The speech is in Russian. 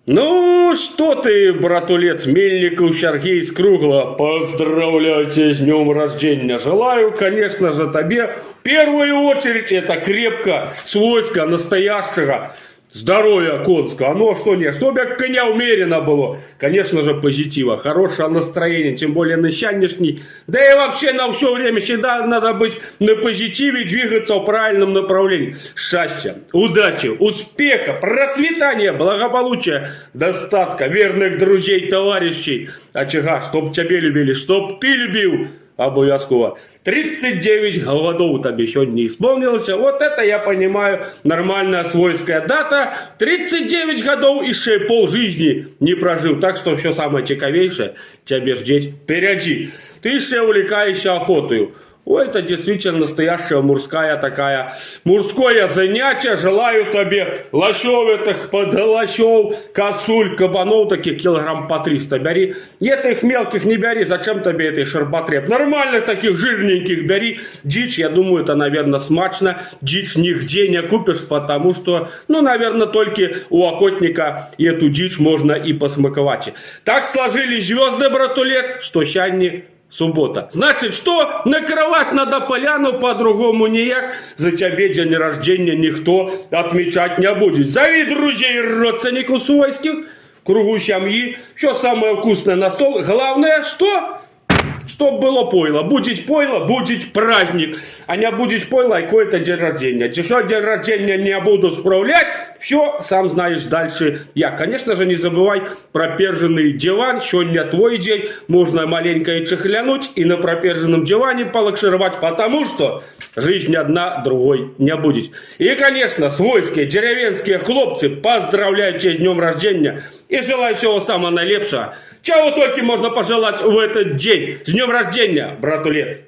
Ну, что ты, братулец Мельников Сергей из Кругла, поздравляю тебя с днем рождения. Желаю, конечно же, тебе в первую очередь это крепко, свойска настоящего здоровья конского. Ну, а что нет, чтобы коня умеренно было. Конечно же, позитива, хорошее настроение, тем более на сегодняшний. Да и вообще на все время всегда надо быть на позитиве, двигаться в правильном направлении. Счастья, удачи, успеха, процветания, благополучия, достатка, верных друзей, товарищей. Очага, чтоб тебя любили, чтоб ты любил. Обов'язково. 39 годов тебе сегодня исполнилось. Вот это, я понимаю, нормальная свойская дата. 39 годов и еще полжизни не прожил. Так что все самое цікавейшее тебе ждет впереди. Ты еще увлекаешься охотой. Ой, это действительно настоящая мужское занятие. Желаю тебе лощовых, подлощов, косуль, кабанов таких килограмм по 300 бери. И этих мелких не бери, зачем тебе этой шерпотреб? Нормальных таких жирненьких бери. Дичь, я думаю, это, наверное, смачно. Дичь нигде не купишь, потому что, ну, наверное, только у охотника эту дичь можно и посмаковать. Так сложились звезды, братулет, что сегодня суббота. Значит, что? Накрывать надо поляну, по-другому никак. За тебе день рождения никто отмечать не будет. Зови друзей и родственников свойских, кругу семьи. Все самое вкусное на стол. Главное, что? Чтоб было пойло. Будет праздник. А не будет пойло, и какой-то день рождения. Еще день рождения не буду справлять. Все, сам знаешь дальше я. Конечно же, не забывай про перженый диван. Сегодня твой день. Можно маленько и чехлянуть, и на проперженном диване полакшировать, потому что жизнь одна другой не будет. И, конечно, свойские деревенские хлопцы, поздравляю тебя с днем рождения и желаю всего самого наилепшего. Чего только можно пожелать в этот день. С днем рождения, братулец!